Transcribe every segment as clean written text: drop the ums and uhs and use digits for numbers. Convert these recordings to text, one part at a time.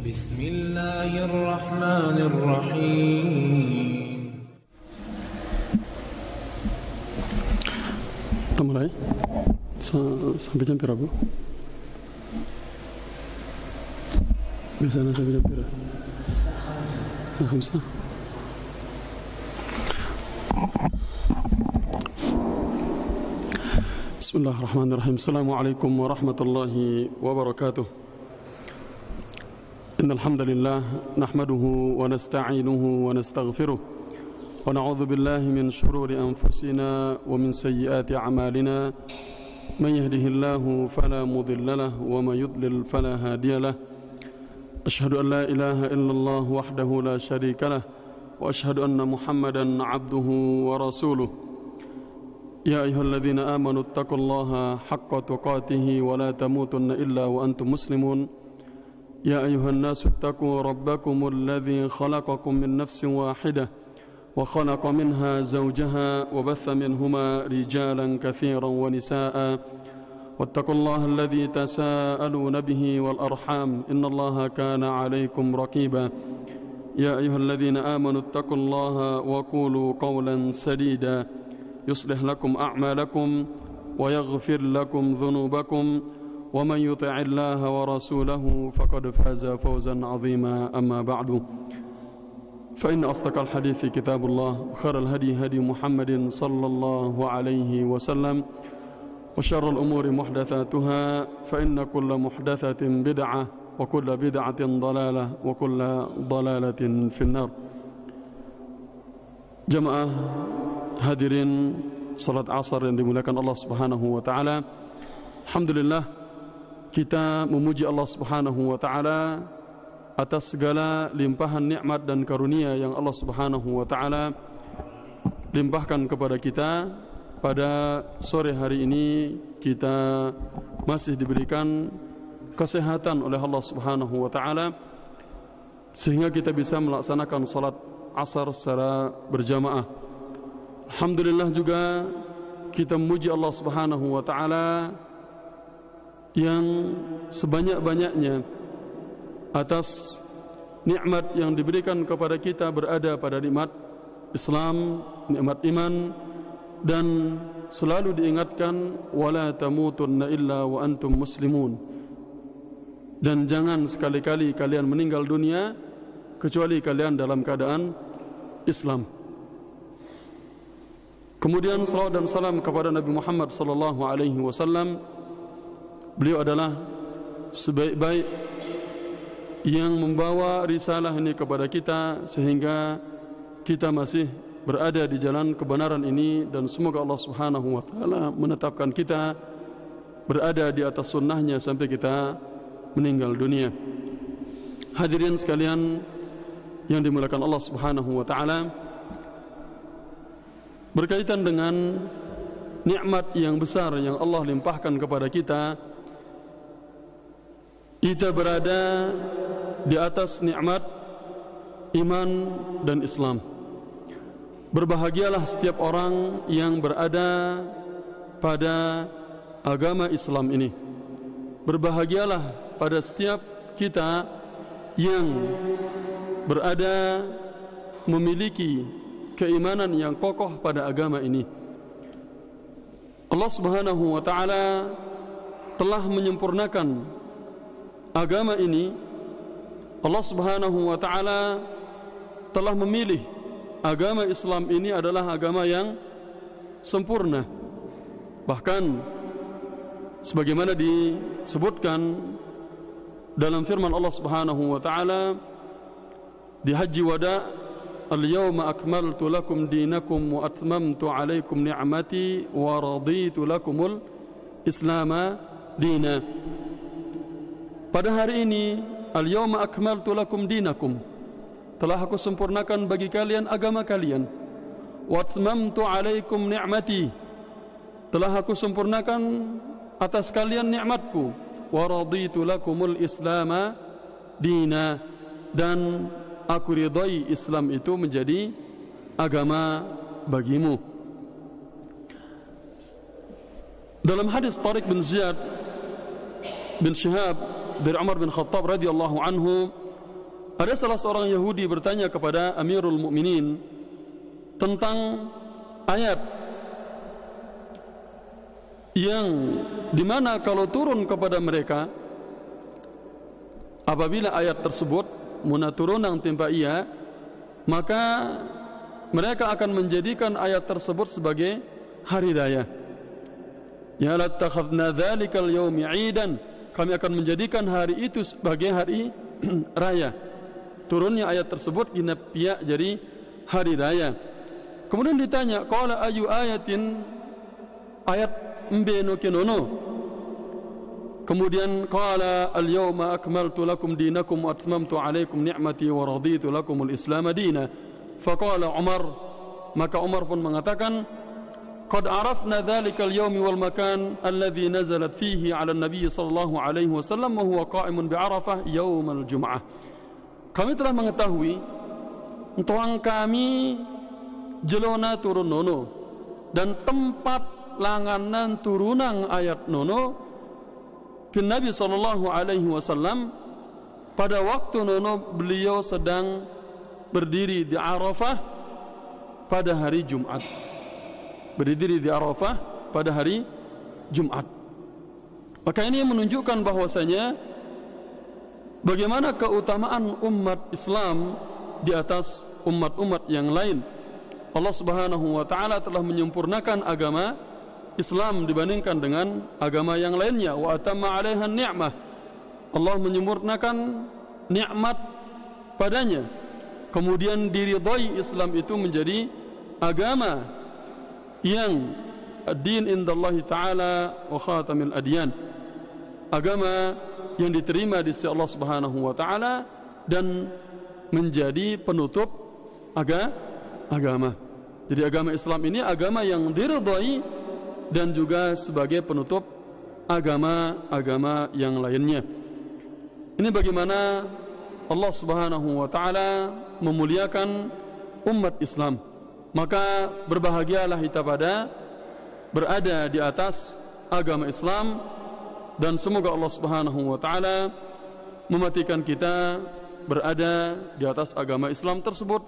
Bismillahirrahmanirrahim. Kita mulai sampai jam berapa? Biasanya sampai jam berapa? Setengah 5. Bismillahirrahmanirrahim. Assalamualaikum warahmatullahi wabarakatuh. Innal hamdalillah nahmaduhu wa nasta'inuhu wa nastaghfiruh wa na'udzu billahi min shururi anfusina wa min sayyiati a'malina man yahdihillahu fala mudilla lahu wa may yudlil fala hadiya lahu. Ashhadu an la ilaha illallah wahdahu la syarika lahu wa ashhadu anna Muhammadan 'abduhu wa rasuluh. يا أيها الذين آمنوا اتقوا الله حق تقاته ولا تموتن إلا وأنتم مسلمون يا أيها الناس اتقوا ربكم الذي خلقكم من نفس واحدة وخلق منها زوجها وبث منهما رجالا كثيرا ونساء واتقوا الله الذي تساءلون به والأرحام إن الله كان عليكم رقيبا يا أيها الذين آمنوا اتقوا الله وقولوا قولا سديدا يصلح لكم أعمالكم ويغفر لكم ذنوبكم ومن يطع الله ورسوله فقد فاز فوزا عظيما أما بعد فإن أصدق الحديث كتاب الله خير الهدي هدي محمد صلى الله عليه وسلم وشر الأمور محدثاتها فإن كل محدثة بدعة وكل بدعة ضلالة وكل ضلالة في النار. Jamaah hadirin salat asar yang dimuliakan Allah Subhanahu wa taala. Alhamdulillah kita memuji Allah Subhanahu wa taala atas segala limpahan nikmat dan karunia yang Allah Subhanahu wa taala limpahkan kepada kita. Pada sore hari ini kita masih diberikan kesehatan oleh Allah Subhanahu wa taala sehingga kita bisa melaksanakan salat asar secara berjamaah. Alhamdulillah juga kita memuji Allah Subhanahu wa taala yang sebanyak-banyaknya atas nikmat yang diberikan kepada kita berada pada nikmat Islam, nikmat iman, dan selalu diingatkan wala tamutunna illa wa antum muslimun. Dan jangan sekali-kali kalian meninggal dunia kecuali kalian dalam keadaan Islam. Kemudian salawat dan salam kepada Nabi Muhammad sallallahu alaihi wasallam. Beliau adalah sebaik-baik yang membawa risalah ini kepada kita sehingga kita masih berada di jalan kebenaran ini, dan semoga Allah Subhanahu wa taala menetapkan kita berada di atas sunnahnya sampai kita meninggal dunia. Hadirin sekalian yang dimuliakan Allah Subhanahu wa taala, berkaitan dengan nikmat yang besar yang Allah limpahkan kepada kita, kita berada di atas nikmat iman dan Islam. Berbahagialah setiap orang yang berada pada agama Islam ini. Berbahagialah pada setiap kita yang berada memiliki keimanan yang kokoh pada agama ini. Allah Subhanahu wa taala telah menyempurnakan agama ini. Allah Subhanahu wa taala telah memilih agama Islam ini adalah agama yang sempurna. Bahkan sebagaimana disebutkan dalam firman Allah Subhanahu wa taala di Haji Wada, al-yawma akmaltu lakum dinakum wa atmamtu alaikum ni'mati wa raditu lakumul islama dina. Pada hari ini, al-yawma akmaltu lakum dinakum, telah aku sempurnakan bagi kalian agama kalian. Wa atmamtu alaikum ni'mati, telah aku sempurnakan atas kalian nikmatku. Wa raditu lakumul islama dina, dan aku ridai Islam itu menjadi agama bagimu. Dalam hadis Tariq bin Ziyad bin Shihab dari Umar bin Khattab radhiyallahu anhu, ada salah seorang Yahudi bertanya kepada Amirul Mukminin tentang ayat yang dimana kalau turun kepada mereka, apabila ayat tersebut muna turun nang timpa ia, maka mereka akan menjadikan ayat tersebut sebagai hari raya. Ya latakhadna dzalikal yaumi 'idan, kami akan menjadikan hari itu sebagai hari raya. Turunnya ayat tersebut dina pihak jadi hari raya. Kemudian ditanya, qala ayu ayatin, ayat mbeno kenono. Kemudian qala al-yawma akmaltu lakum dinakum wa atmamtu alaikum ni'mati wa raditu lakumul islam dina. Faqala Umar, maka Umar pun mengatakan, qad arafna dzalikal yawmi wal makan alladhi nazalat fihi 'ala an-nabiy sallallahu alaihi wasallam wa huwa qa'imun bi Arafah yaumal jum'ah. Kami telah mengetahui tuang kami jelona turun nono dan tempat langanan turunang ayat nono bin Nabi sallallahu alaihi wasallam pada waktu nono beliau sedang berdiri di Arafah pada hari Jumat. Berdiri di Arafah pada hari Jumat. Maka ini menunjukkan bahwasanya bagaimana keutamaan umat Islam di atas umat-umat yang lain. Allah Subhanahu wa taala telah menyempurnakan agama Islam dibandingkan dengan agama yang lainnya. Wa atamma 'alaiha ni'mah. Allah menyempurnakan nikmat padanya. Kemudian diridhai Islam itu menjadi agama yang ad-din indallahi ta'ala wa khatamil adyan. Agama yang diterima di sisi Allah Subhanahu wa taala dan menjadi penutup agama. Jadi agama Islam ini agama yang diridhai dan juga sebagai penutup agama-agama yang lainnya. Ini bagaimana Allah Subhanahu wa taala memuliakan umat Islam. Maka berbahagialah kita pada berada di atas agama Islam, dan semoga Allah Subhanahu wa taala mematikan kita berada di atas agama Islam tersebut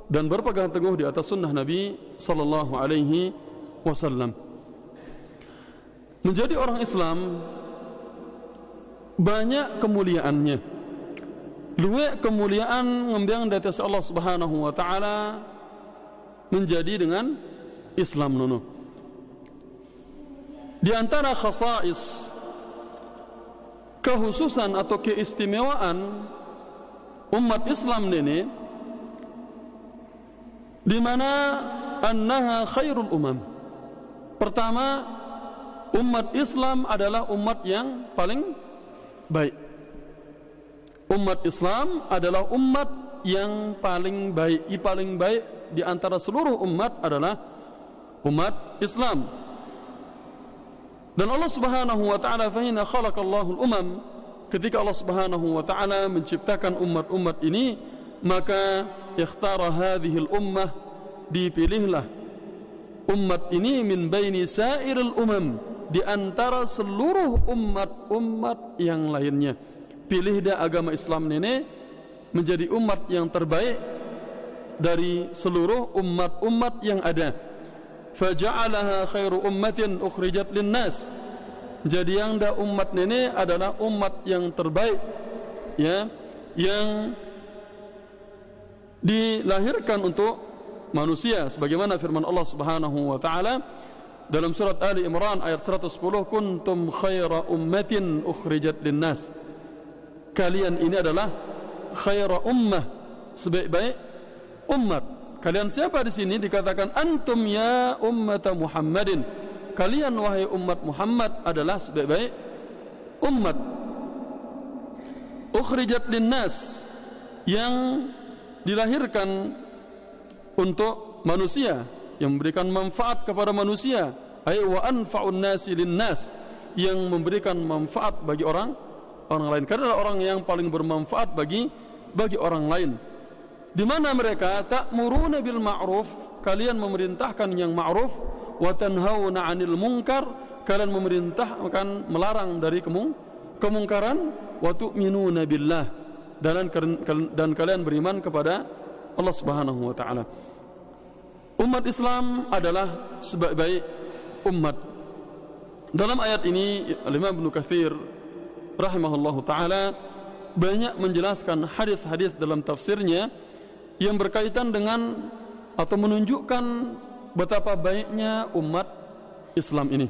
dan berpegang teguh di atas sunnah Nabi sallallahu alaihi wasallam. Menjadi orang Islam banyak kemuliaannya. Luwe kemuliaan ngembiang di atas Allah Subhanahu wa taala menjadi dengan Islam nono. Di antara khasais, kehususan atau keistimewaan umat Islam ini, di mana annaha khairul umam. Pertama, umat Islam adalah umat yang paling baik. Umat Islam adalah umat yang paling baik. Paling baik di antara seluruh umat adalah umat Islam. Dan Allah Subhanahu wa taala fa inna khalaqallahu al-umam, ketika Allah Subhanahu wa taala menciptakan umat-umat ini, maka ikhtara hadhihi al-ummah, dipilihlah umat ini min baini sairil umam, di antara seluruh umat-umat yang lainnya. Pilih dah agama Islam ini menjadi umat yang terbaik dari seluruh umat-umat yang ada. Faja'alaha khairu ummatin ukhrijat linnas. Jadi yang dah umat ini adalah umat yang terbaik, ya, yang dilahirkan untuk manusia, sebagaimana firman Allah Subhanahu wa taala dalam surat Ali Imran ayat 110, kuntum khaira ummatin ukhrijat linnas. Kalian ini adalah khaira ummah, sebaik-baik umat. Kalian siapa di sini? Dikatakan antum ya ummata Muhammadin. Kalian wahai umat Muhammad adalah sebaik-baik umat. Ukhrijat linnas, yang dilahirkan untuk manusia, yang memberikan manfaat kepada manusia. Ay wa anfa'un nasi linnas, yang memberikan manfaat bagi orang lain. Karena orang yang paling bermanfaat bagi orang lain. Di mana mereka ta'muruna bil ma'ruf, kalian memerintahkan yang ma'ruf, wa tanhauna 'anil munkar, kalian memerintahkan melarang dari kemungkaran, wa tu'minuna billah, dan kalian beriman kepada Allah Subhanahu wa taala. Umat Islam adalah sebaik-baik umat. Dalam ayat ini Imam Ibnu Katsir rahimahullahu taala banyak menjelaskan hadis-hadis dalam tafsirnya yang berkaitan dengan atau menunjukkan betapa baiknya umat Islam ini,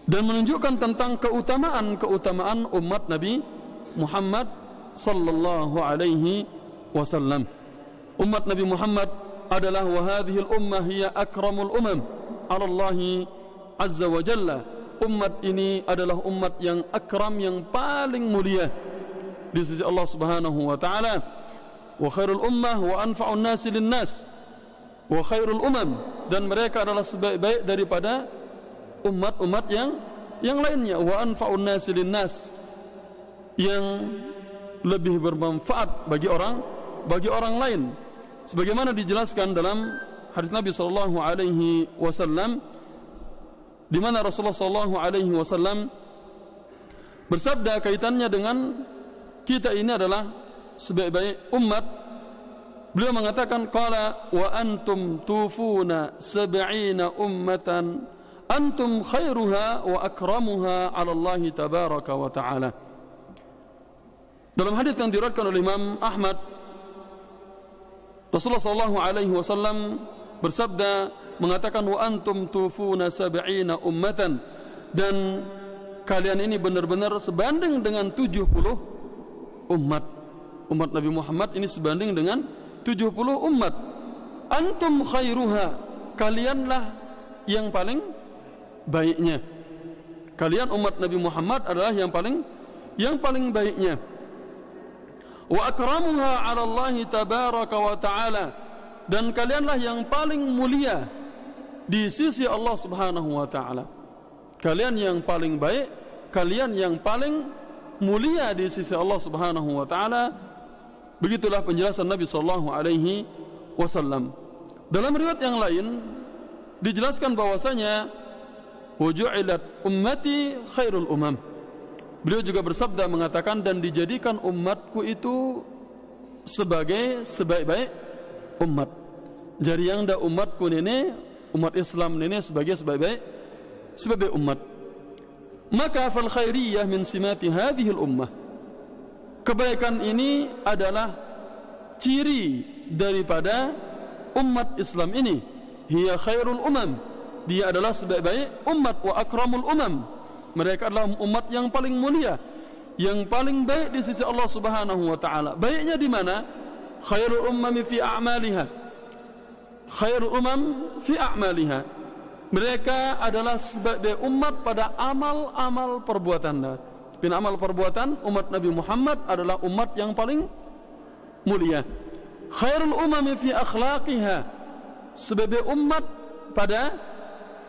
dan menunjukkan tentang keutamaan umat Nabi Muhammad sallallahu alaihi wasallam. Umat Nabi Muhammad adalah wa hadhil ummah hiya akramul umam 'ala Allah azza wa jalla. Umat ini adalah umat yang akram, yang paling mulia di sisi Allah Subhanahu wa taala. Wa khairul ummah wa anfa'un nasi linnas wa khairul umam, dan mereka adalah sebaik-baik daripada umat-umat yang lainnya. Wa anfa'un nasi linnas, yang lebih bermanfaat bagi orang lain, sebagaimana dijelaskan dalam hadis Nabi sallallahu alaihi wasallam, di mana Rasulullah sallallahu alaihi wasallam bersabda kaitannya dengan kita ini adalah sebaik-baik umat. Beliau mengatakan, qala wa antum tufuna 70 ummatan antum khairuha wa akramuha 'ala Allah tabaraka wa ta'ala. Dalam hadis yang diriwayatkan oleh Imam Ahmad, Rasulullah sallallahu alaihi wasallam bersabda mengatakan, wa antum tufuna 70 ummatan, dan kalian ini benar-benar sebanding dengan 70 umat. Umat Nabi Muhammad ini sebanding dengan 70 umat. Antum khairuha, kalianlah yang paling baiknya. Kalian umat Nabi Muhammad adalah yang paling baiknya. Wa akramuha 'ala Allah tabaraka wa ta'ala, dan kalianlah yang paling mulia di sisi Allah Subhanahu wa taala. Kalian yang paling baik, kalian yang paling mulia di sisi Allah Subhanahu wa taala. Begitulah penjelasan Nabi sallallahu alaihi wasallam. Dalam riwayat yang lain dijelaskan bahwasanya wuju'ilat ummati khairul umam. Beliau juga bersabda mengatakan, dan dijadikan umatku itu sebagai sebaik-baik umat. Jadi yang dah umatku ini, umat Islam ini sebagai sebaik-baik umat. Maka fal khairiyah min simati hadhil ummah, kebaikan ini adalah ciri daripada umat Islam ini. Hiya khairul umam, dia adalah sebaik-baik umat. Wa akramul umam, mereka adalah umat yang paling mulia, yang paling baik di sisi Allah Subhanahu wa taala. Baiknya di mana? Khairul ummami fi a'maliha, khairul umam fi a'maliha, mereka adalah sebaik umat pada amal-amal perbuatan. Pin amal perbuatan umat Nabi Muhammad adalah umat yang paling mulia. Khairul umami fi akhlaqiha, sebaik umat pada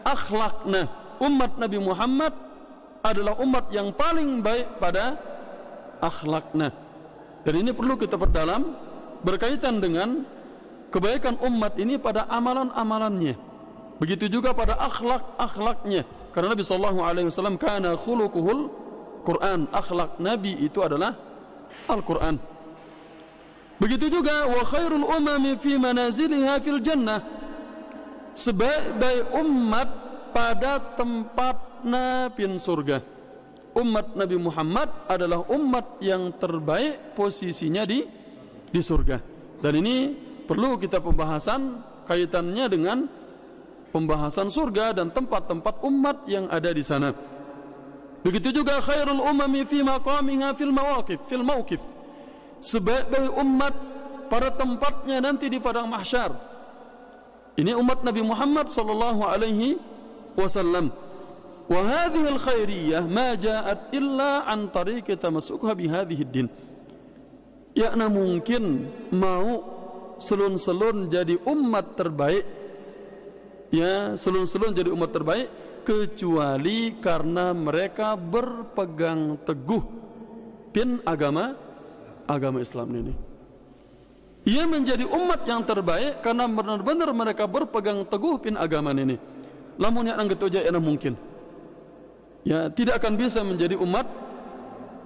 akhlaknya. Umat Nabi Muhammad adalah umat yang paling baik pada akhlaknya. Dan ini perlu kita perdalam berkaitan dengan kebaikan umat ini pada amalan-amalannya. Begitu juga pada akhlak-akhlaknya. Karena Nabi sallallahu alaihi wasallam kana khuluquhul Quran, akhlak Nabi itu adalah Al-Quran. Begitu juga wa khairul umami fi manaziliha fil jannah, sebaik-baik umat pada tempatnya pin surga. Umat Nabi Muhammad adalah umat yang terbaik posisinya di surga. Dan ini perlu kita pembahasan kaitannya dengan pembahasan surga dan tempat-tempat umat yang ada di sana. Begitu juga khairul umami fi maqamiha fil mawqif, sebaik-baik umat pada tempatnya nanti di padang mahsyar. Ini umat Nabi Muhammad sallallahu alaihi wasallam. Wa hadhihi al-khairiyah ma ja'at illa an tariqi tamassukha bi hadhihi ad-din. Yakna mungkin mau selun-selun jadi umat terbaik, ya, selun-selun jadi umat terbaik, kecuali karena mereka berpegang teguh pin agama Islam ini. Ia menjadi umat yang terbaik karena benar-benar mereka berpegang teguh pin agama ini. Lamun yang anggeto aja mungkin, ya, tidak akan bisa menjadi umat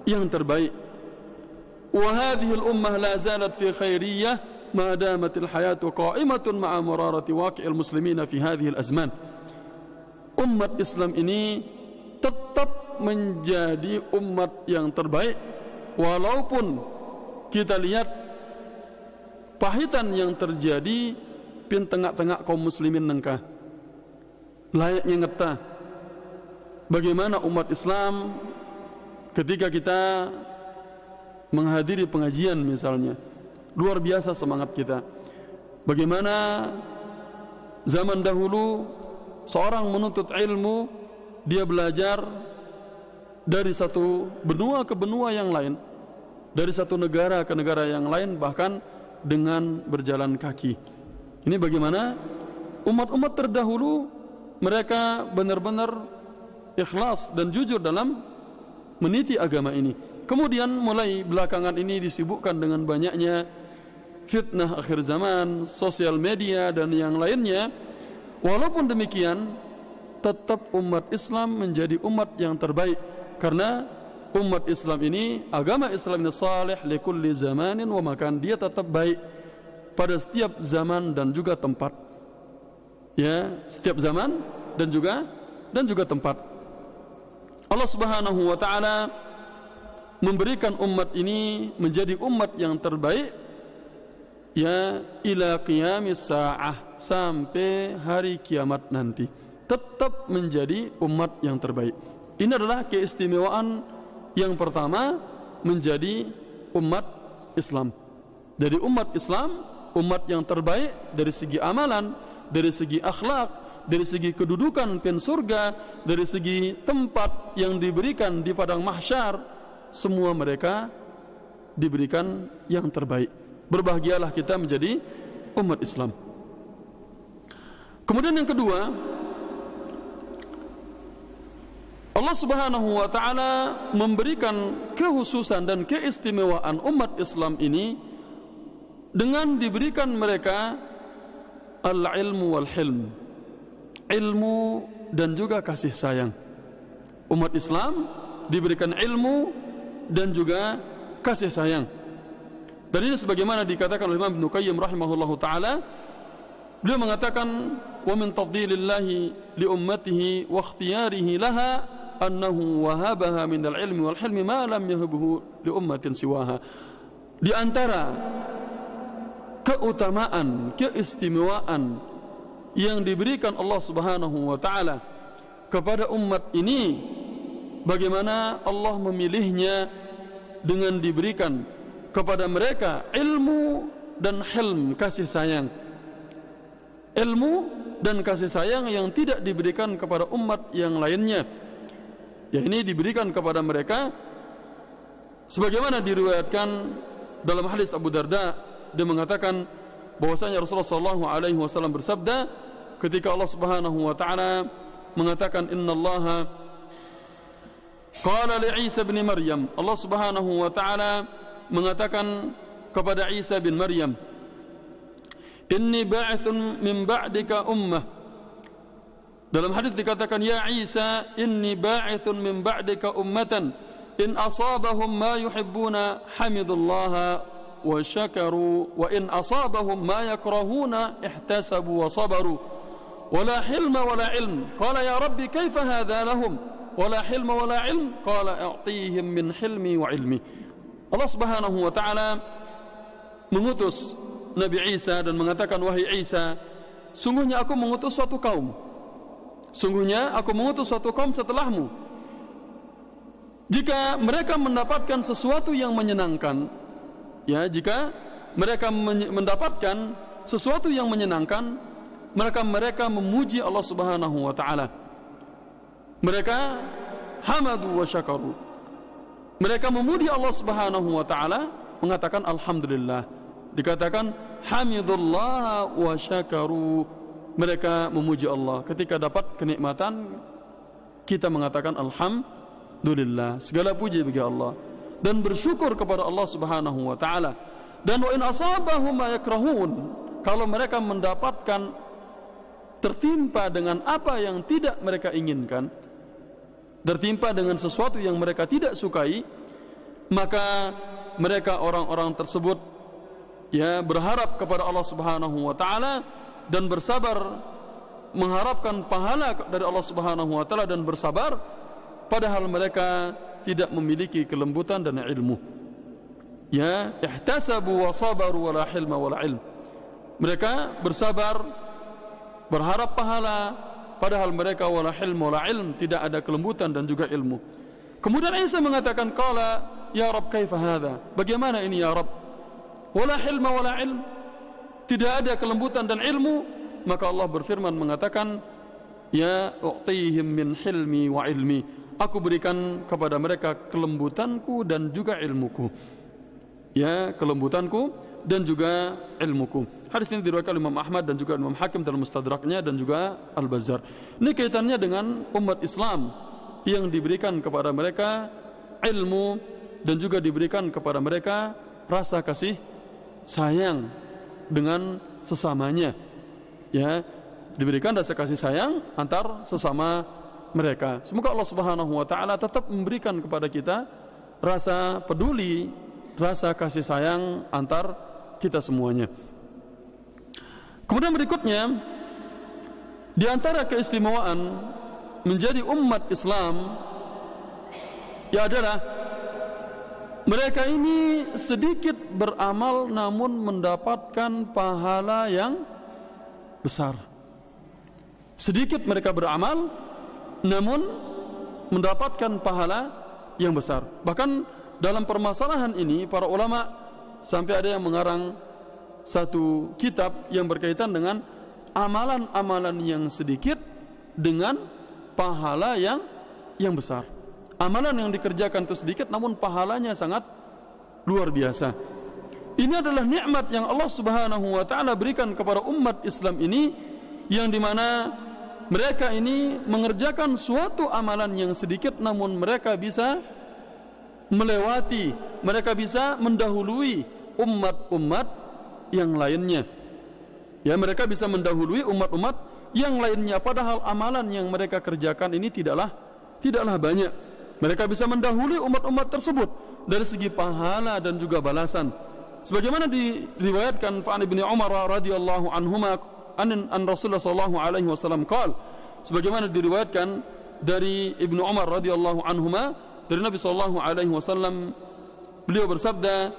yang terbaik. wa hadhihi al-ummah la zalat fi khairiyyah ma damat al-hayatu qa'imatun ma'a mararati waqi'il muslimina fi hadhihi al-azman. Umat Islam ini tetap menjadi umat yang terbaik walaupun kita lihat pahitan yang terjadi pin tengah-tengah kaum muslimin nengkah. Layaknya ngeta bagaimana umat Islam ketika kita menghadiri pengajian misalnya, luar biasa semangat kita. Bagaimana zaman dahulu seorang menuntut ilmu, dia belajar dari satu benua ke benua yang lain, dari satu negara ke negara yang lain, bahkan dengan berjalan kaki. Ini bagaimana umat-umat terdahulu mereka benar-benar ikhlas dan jujur dalam meniti agama ini. Kemudian mulai belakangan ini disibukkan dengan banyaknya fitnah akhir zaman, sosial media dan yang lainnya. Walaupun demikian, tetap umat Islam menjadi umat yang terbaik, karena umat Islam ini, agama Islam ini salih likulli zamanin wa makan, dia tetap baik pada setiap zaman dan juga tempat. Ya, setiap zaman dan juga tempat. Allah Subhanahu wa taala memberikan umat ini menjadi umat yang terbaik ya ila qiyamis saah, sampai hari kiamat nanti tetap menjadi umat yang terbaik. Ini adalah keistimewaan yang pertama menjadi umat Islam. Dari umat Islam, umat yang terbaik dari segi amalan, dari segi akhlak, dari segi kedudukan pin surga, dari segi tempat yang diberikan di padang mahsyar, semua mereka diberikan yang terbaik. Berbahagialah kita menjadi umat Islam. Kemudian yang kedua, Allah Subhanahu wa taala memberikan kehususan dan keistimewaan umat Islam ini dengan diberikan mereka al-ilmu wal hilm, ilmu dan juga kasih sayang. Umat Islam diberikan ilmu dan juga kasih sayang. Dan ini sebagaimana dikatakan oleh Imam Ibnu Qayyim rahimahullahu taala, beliau mengatakan wa min tafdilillahi li ummatihi wa ikhtiyarihi laha annahu wahabaha min al-ilmi wal hilmi ma lam yahbuhu li ummatin siwaha. Di antara keutamaan, keistimewaan yang diberikan Allah Subhanahu wa taala kepada umat ini, bagaimana Allah memilihnya dengan diberikan kepada mereka ilmu dan hilm, kasih sayang. Ilmu dan kasih sayang yang tidak diberikan kepada umat yang lainnya. Ya, ini diberikan kepada mereka sebagaimana diriwayatkan dalam hadis Abu Darda, dia mengatakan bahwasanya Rasulullah sallallahu alaihi wasallam bersabda ketika Allah Subhanahu wa taala mengatakan innallaha qala li Isa bin Maryam, Allah Subhanahu wa taala mengatakan kepada Isa bin Maryam, inni ba'ithun min ba'dika ummah. Dalam hadis dikatakan, ya Isa, inni ba'ithun min ba'dika ummatan in asabahum ma yuhibbuna hamidullaha wa syakaru wa in asabahum ma yakrahuna ihtasabu wa sabaru wala hilma wala ilm. Qala ya Rabbi kaifa hadha lahum wala hilma wala ilm. Qala a'tihim min hilmi wa ilmi. Allah Subhanahu wa taala mengutus Nabi Isa dan mengatakan, wahai Isa, sungguhnya aku mengutus suatu kaum. Sungguhnya aku mengutus suatu kaum setelahmu. Jika mereka mendapatkan sesuatu yang menyenangkan, ya, jika mereka mendapatkan sesuatu yang menyenangkan, mereka memuji Allah Subhanahu wa taala. Mereka hamadu wa syakaru. Mereka memuji Allah Subhanahu wa taala, mengatakan alhamdulillah. Dikatakan hamidullah wa syakaru. Mereka memuji Allah. Ketika dapat kenikmatan, kita mengatakan alhamdulillah, segala puji bagi Allah, dan bersyukur kepada Allah Subhanahu wa taala. Dan wa in asabahum ma yakrahun, kalau mereka mendapatkan tertimpa dengan apa yang tidak mereka inginkan, tertimpa dengan sesuatu yang mereka tidak sukai, maka mereka orang-orang tersebut ya berharap kepada Allah Subhanahu wa taala dan bersabar mengharapkan pahala dari Allah Subhanahu wa taala dan bersabar padahal mereka tidak memiliki kelembutan dan ilmu. Ya, ihtasabu wa sabaru wala hilma wala ilm. Mereka bersabar, berharap pahala, padahal mereka wala hilm wala ilm, tidak ada kelembutan dan juga ilmu. Kemudian Isa mengatakan, qala ya Rabb kaifa hadha? Bagaimana ini ya Rabb? Wala hilma wala ilm, tidak ada kelembutan dan ilmu. Maka Allah berfirman mengatakan, ya u'tihim min hilmi wa ilmi, aku berikan kepada mereka kelembutanku dan juga ilmuku. Ya, kelembutanku dan juga ilmuku. Hadis ini diriwayatkan Imam Ahmad dan juga Imam Hakim dalam Mustadraknya dan juga Al-Bazzar. Ini kaitannya dengan umat Islam yang diberikan kepada mereka ilmu dan juga diberikan kepada mereka rasa kasih sayang dengan sesamanya. Ya, diberikan rasa kasih sayang antar sesama mereka. Semoga Allah Subhanahu wa taala tetap memberikan kepada kita rasa peduli, rasa kasih sayang antar kita semuanya. Kemudian berikutnya, di antara keistimewaan menjadi umat Islam ya adalah mereka ini sedikit beramal namun mendapatkan pahala yang besar. Sedikit mereka beramal namun mendapatkan pahala yang besar. Bahkan dalam permasalahan ini para ulama sampai ada yang mengarang satu kitab yang berkaitan dengan amalan-amalan yang sedikit dengan pahala yang besar. Amalan yang dikerjakan itu sedikit namun pahalanya sangat luar biasa. Ini adalah nikmat yang Allah Subhanahu wa taala berikan kepada umat Islam ini, yang dimana mereka ini mengerjakan suatu amalan yang sedikit namun mereka bisa melewati, mereka bisa mendahului umat-umat yang lainnya. Ya, mereka bisa mendahului umat-umat yang lainnya, padahal amalan yang mereka kerjakan ini tidaklah banyak. Mereka bisa mendahului umat-umat tersebut dari segi pahala dan juga balasan. Sebagaimana diriwayatkan Fa'an ibn Umar radhiyallahu anhuma an Rasulullah sallallahu alaihi wasallam qala, sebagaimana diriwayatkan dari Ibnu Umar radhiyallahu anhuma dari Nabi sallallahu alaihi wasallam, beliau bersabda,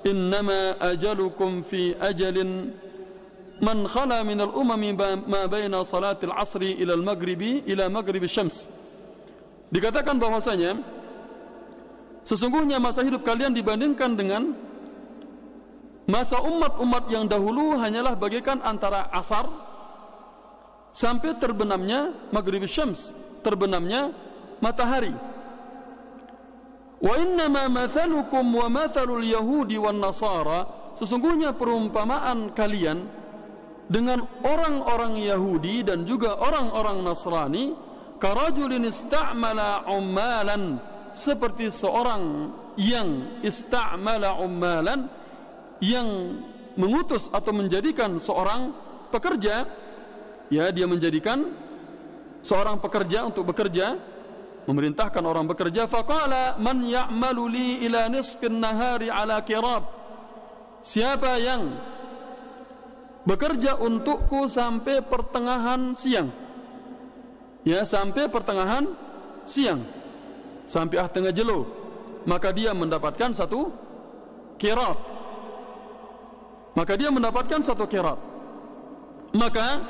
innama ajalukum fi ajalin man khala min al-umami ma baina salatil asri ila al-maghribi ila maghribi syams. Dikatakan bahwasanya sesungguhnya masa hidup kalian dibandingkan dengan masa umat-umat yang dahulu hanyalah bagaikan antara asar sampai terbenamnya maghrib syams, terbenamnya matahari. Wa innama mathalukum wa mathalul yahudi wan nasara, sesungguhnya perumpamaan kalian dengan orang-orang Yahudi dan juga orang-orang Nasrani, karajulin ista'mala ummalan, seperti seorang yang ista'mala ummalan, yang mengutus atau menjadikan seorang pekerja, ya, dia menjadikan seorang pekerja untuk bekerja, memerintahkan orang bekerja. Faqala man ya'malu li ila nisfin nahari ala qirat, siapa yang bekerja untukku sampai pertengahan siang, ya, sampai pertengahan siang, sampai tengah jelo, maka dia mendapatkan satu qirat. Maka dia mendapatkan satu qirat. Maka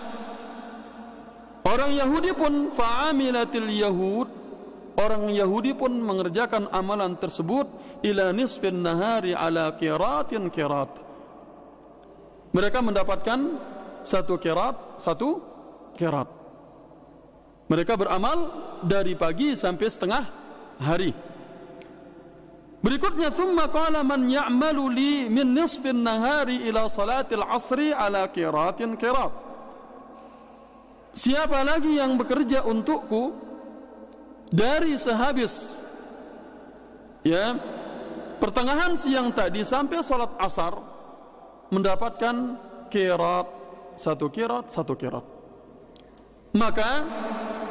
orang Yahudi pun fa'amilatil yahud, orang Yahudi pun mengerjakan amalan tersebut ila nisfin nahari ala qiratin qirat. Mereka mendapatkan satu qirat. Mereka beramal dari pagi sampai setengah hari. Berikutnya, thumma qala man ya'malu li min nisfin nahari ila salatil asri ala qiratin qirat. Siapa lagi yang bekerja untukku dari sehabis, ya, pertengahan siang tadi sampai salat asar, mendapatkan qirat, satu qirat. Maka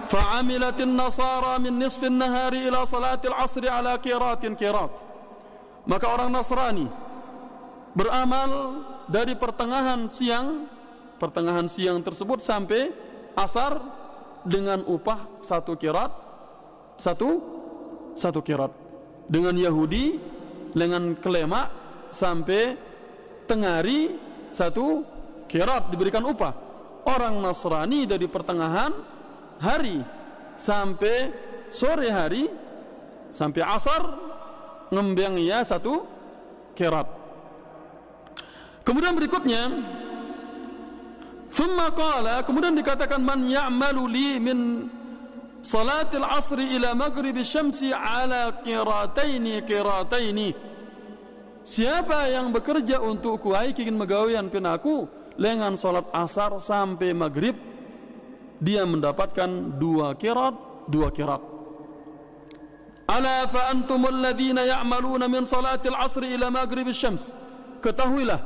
fa'amilatin nasara min nisfin nahari ila salatil asri ala qiratin qirat. Maka orang Nasrani beramal dari pertengahan siang tersebut sampai asar dengan upah 1 qirat, satu qirat. Dengan Yahudi dengan kelema sampai tengari 1 qirat diberikan upah. Orang Nasrani dari pertengahan hari sampai sore hari sampai asar ngembang ya 1 qirat. Kemudian berikutnya thumma qala, kemudian dikatakan man ya'malu li min salatil asri ila maghribi syamsi ala qirataini, siapa yang bekerja untukku ai kikin magawian pinaku lengan salat asar sampai maghrib, dia mendapatkan 2 qirat. Ala fa antumul ladzina ya'maluna min salatil asri ila maghribi syams, ketahuilah,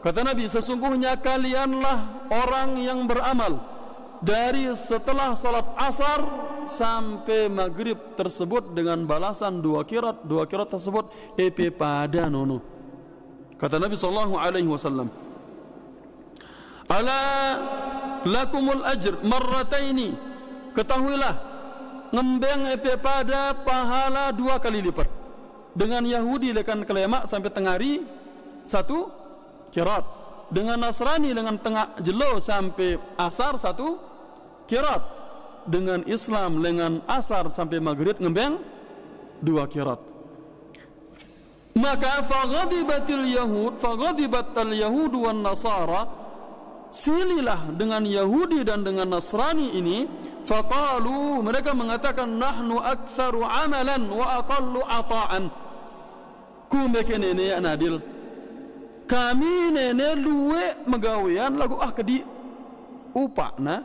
kata Nabi, sesungguhnya kalianlah orang yang beramal dari setelah salat asar sampai maghrib tersebut dengan balasan 2 qirat. 2 qirat tersebut epe pada nono. Kata Nabi sallallahu alaihi wasallam, ala lakumul ajr marrataini, ketahuilah ngembeng epe pada pahala 2 kali lipat. Dengan Yahudi lekan kelema sampai tengari 1 qirat, dengan Nasrani dengan tengah jelo sampai asar 1 qirat, dengan Islam dengan asar sampai maghrib ngembeng 2 qirat. Maka faghadibatil yahud wan nasara, sililah dengan Yahudi dan dengan Nasrani ini. Faqalu, mereka mengatakan, nahnu aktsaru amalan wa aqallu ata'an. Kumeke nene ya nadil, kami nene luwe megawean lagu kedi upakna,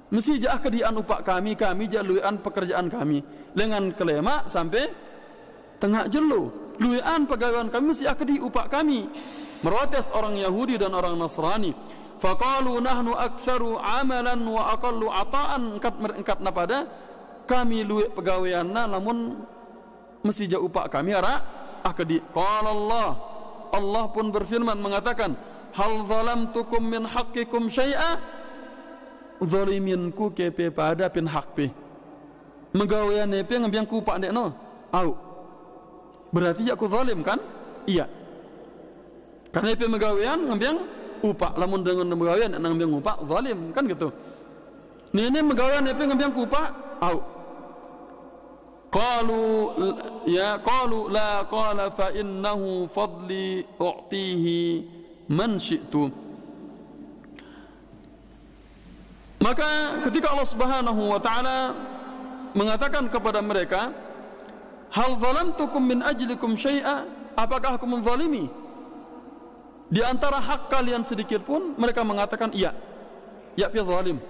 mesti jah kedian upak kami jah luwean pekerjaan kami dengan kelema sampai tengah jelo. Luwean pegawaian kami mesti kedi upak kami. Merotes orang Yahudi dan orang Nasrani. Faqalu nahnu aktsaru amalan wa aqallu ata'an, engkat pada kami luwe pegawaianna namun mesti jah upak kami ara kedi. Qala Allah pun berfirman mengatakan, hal zalamtukum min haqqikum syai'a, zaliminku kepe pada pin hakpe megawean nepe ngambiang ku pak dekno au, berarti aku zalim kan? Iya, karena nepe megawean ngambiang upak, lamun dengan megawean ngambiang upak zalim kan gitu. Nene megawean nepe ngambiang ku pak au, qalu la qala fa innahu fadli u'tihi man syi'tu. Maka ketika Allah Subhanahu wa taala mengatakan kepada mereka, hal zalamtukum min ajlikum syai'a, apakah aku menzalimi di antara hak kalian sedikit pun? Mereka mengatakan iya, ya zalim.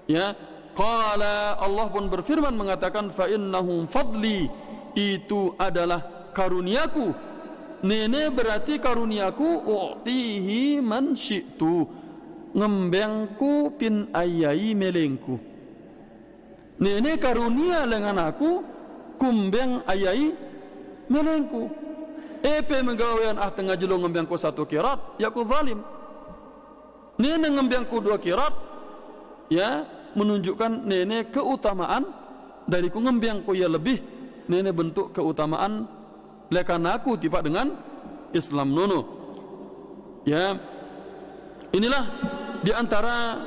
Ya, qala, Allah pun berfirman mengatakan, fa innahum fadli, itu adalah karuniaku. Nene berarti karuniaku, u'tihi man syi'tu, ngembengku pin ayai melengku. Nene karunia dengan aku kumbeng ayai melengku. Epe megawean tengah jelo ngembengku 1 qirat, ya ku zalim. Nene ngembengku 2 qirat, ya menunjukkan nene keutamaan dariku ngembengku ya lebih. Nene bentuk keutamaan lekan aku tiba dengan Islam nono. Ya, inilah di antara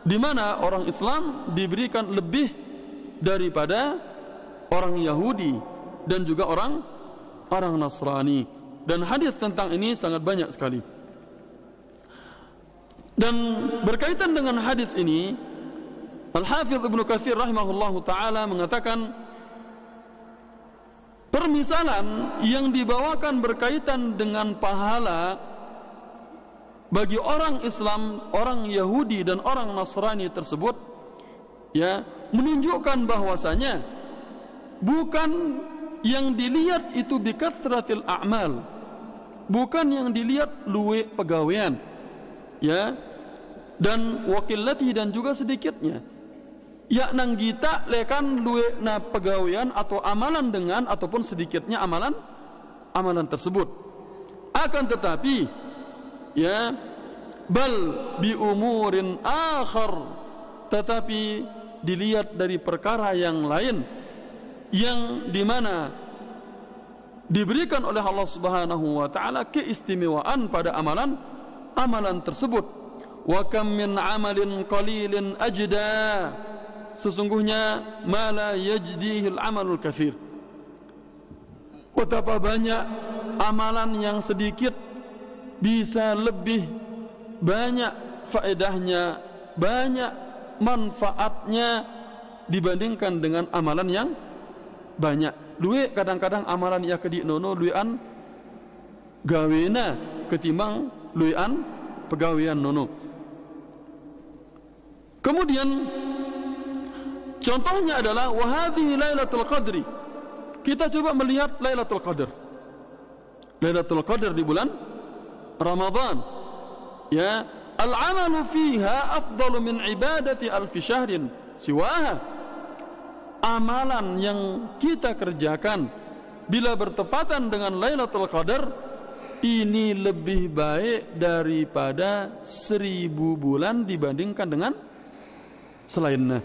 di mana orang Islam diberikan lebih daripada orang Yahudi dan juga orang Nasrani. Dan hadis tentang ini sangat banyak sekali. Dan berkaitan dengan hadis ini, Al-Hafidz Ibnu Katsir rahimahullahu taala mengatakan, permisalan yang dibawakan berkaitan dengan pahala bagi orang Islam, orang Yahudi dan orang Nasrani tersebut, ya, menunjukkan bahwasanya bukan yang dilihat itu bikathratil a'mal, bukan yang dilihat luwe pegawaian, ya, dan wakillati dan juga sedikitnya. ya nang kita lekan luwe na pegawean atau amalan dengan ataupun sedikitnya amalan tersebut. Akan tetapi ya bal bi umurin akhar, tetapi dilihat dari perkara yang lain yang dimana diberikan oleh Allah Subhanahu wa taala keistimewaan pada amalan tersebut. Wa kam min amalin qalilin ajda, sesungguhnya ma la yajdihi al-amalul katsir. Betapa banyak amalan yang sedikit bisa lebih banyak faedahnya, banyak manfaatnya dibandingkan dengan amalan yang banyak. Luwe kadang-kadang amalan ya kedi nono luwean gawena ketimbang luwean pegawean nono. Kemudian contohnya adalah wa hadhihi lailatul qadri. Kita coba melihat Lailatul Qadar. Lailatul Qadar di bulan Ramadan. Ya, al-amalu fiha afdalu min ibadati alfi syahrin siwaha. Amalan yang kita kerjakan bila bertepatan dengan Lailatul Qadar ini lebih baik daripada 1000 bulan dibandingkan dengan selainnya.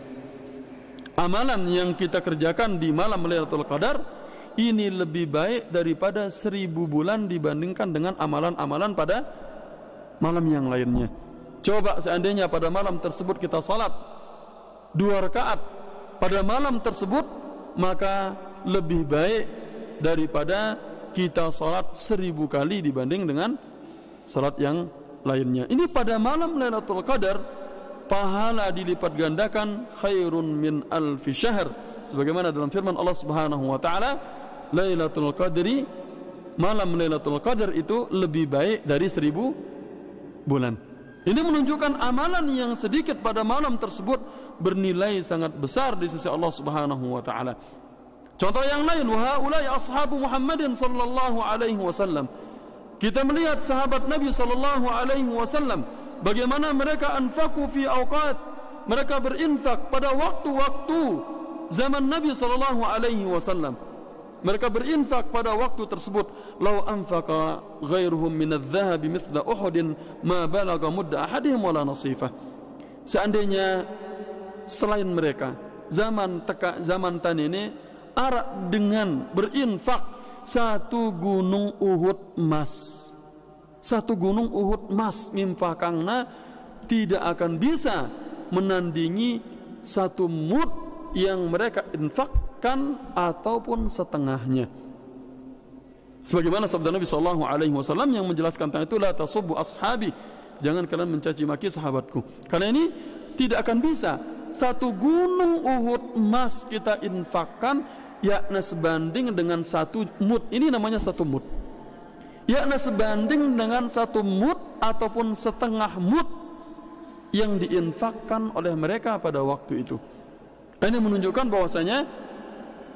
Amalan yang kita kerjakan di malam Lailatul Qadar ini lebih baik daripada 1000 bulan dibandingkan dengan amalan-amalan pada malam yang lainnya. Coba seandainya pada malam tersebut kita salat 2 rakaat pada malam tersebut, maka lebih baik daripada kita salat 1000 kali dibanding dengan salat yang lainnya. Ini pada malam Lailatul Qadar pahala dilipat gandakan khairun min alfi syahr, sebagaimana dalam firman Allah Subhanahu wa taala, Lailatul Qadri, malam Lailatul Qadar itu lebih baik dari 1000 bulan. Ini menunjukkan amalan yang sedikit pada malam tersebut bernilai sangat besar di sisi Allah Subhanahu wa taala. Contoh yang lain, wa haula'i ashabu Muhammadin sallallahu alaihi wasallam. Kita melihat sahabat Nabi sallallahu alaihi wasallam bagaimana mereka anfaqu fi awqat, mereka berinfak pada waktu-waktu zaman Nabi sallallahu alaihi wasallam. Mereka berinfak pada waktu tersebut. Lau anfaqa ghairuhum min adh-dhahabi mithla Uhudin ma balagha mudda ahadihim wala nasifah. Seandainya selain mereka zaman tan ini arak dengan berinfak satu gunung Uhud emas, satu gunung Uhud emas mimpakangna tidak akan bisa menandingi satu mud yang mereka infakkan ataupun setengahnya. Sebagaimana sabda Nabi sallallahu alaihi wasallam yang menjelaskan tentang itu, la tasubbu ashabi, jangan kalian mencaci maki sahabatku. Karena ini tidak akan bisa satu gunung Uhud emas kita infakkan yakna sebanding dengan satu mud. Ini namanya satu mud. Yakna sebanding dengan satu mud ataupun setengah mud yang diinfakkan oleh mereka pada waktu itu. Ini menunjukkan bahwasanya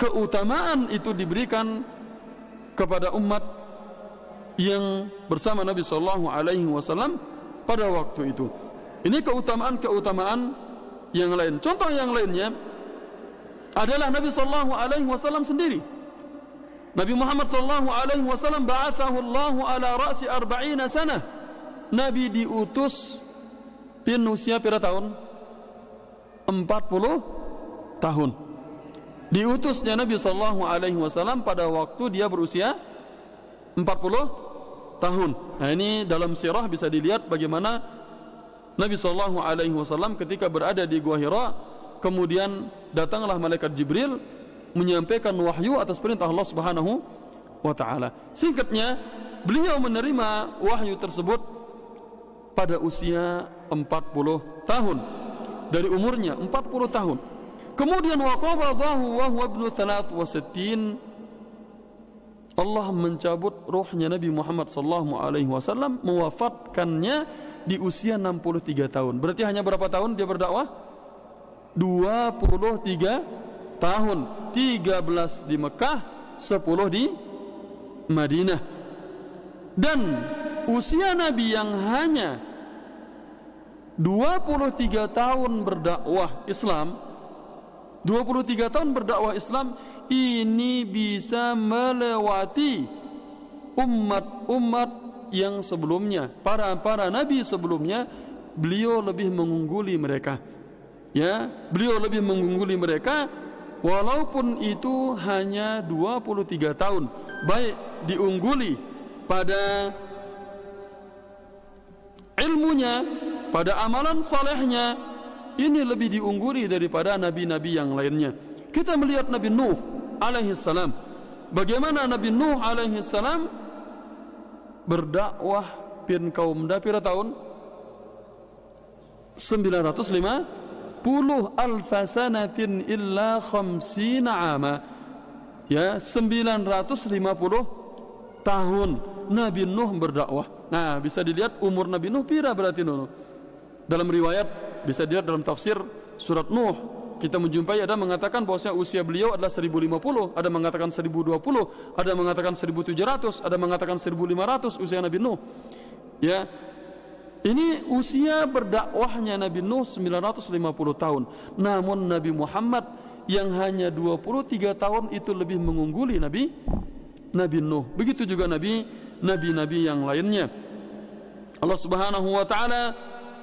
keutamaan itu diberikan kepada umat yang bersama Nabi sallallahu alaihi wasallam pada waktu itu. Ini keutamaan yang lain. Contoh yang lainnya adalah Nabi sallallahu alaihi wasallam sendiri. Nabi Muhammad sallallahu alaihi wasallam ba'athahu Allah ala ra'si 40 sanah. Nabi diutus pin usia pira tahun? 40 tahun. Diutusnya Nabi sallallahu alaihi wasallam pada waktu dia berusia 40 tahun. Nah, ini dalam sirah bisa dilihat bagaimana Nabi sallallahu alaihi wasallam ketika berada di Gua Hira, kemudian datanglah malaikat Jibril menyampaikan wahyu atas perintah Allah Subhanahu wa taala. Singkatnya, beliau menerima wahyu tersebut pada usia 40 tahun. Dari umurnya 40 tahun. Kemudian waqabadahu wa huwa ibnu 63, Allah mencabut ruhnya Nabi Muhammad sallallahu alaihi wasallam, mewafatkannya di usia 63 tahun. Berarti hanya berapa tahun dia berdakwah? 23 tahun. 13 di Mekah, 10 di Madinah. Dan usia Nabi yang hanya 23 tahun berdakwah Islam 23 tahun berdakwah Islam ini bisa melewati umat-umat yang sebelumnya, para nabi sebelumnya. Beliau lebih mengungguli mereka. Ya, beliau lebih mengungguli mereka walaupun itu hanya 23 tahun. Baik diungguli pada ilmunya, pada amalan salehnya, ini lebih diungguli daripada nabi-nabi yang lainnya. Kita melihat Nabi Nuh alaihi salam. Bagaimana Nabi Nuh alaihi salam berdakwah pin kaum dapira tahun 950 alfasanatin illa khamsina ama. Ya, 950 tahun Nabi Nuh berdakwah. Nah, bisa dilihat umur Nabi Nuh pira berarti Nuh. Dalam riwayat bisa dilihat dalam tafsir surat Nuh, kita menjumpai ada mengatakan bahwasanya usia beliau adalah 1050, ada mengatakan 1020, ada mengatakan 1700, ada mengatakan 1500 usia Nabi Nuh. Ya. Ini usia berdakwahnya Nabi Nuh 950 tahun. Namun Nabi Muhammad yang hanya 23 tahun itu lebih mengungguli Nabi Nuh. Begitu juga nabi-nabi yang lainnya. Allah Subhanahu wa taala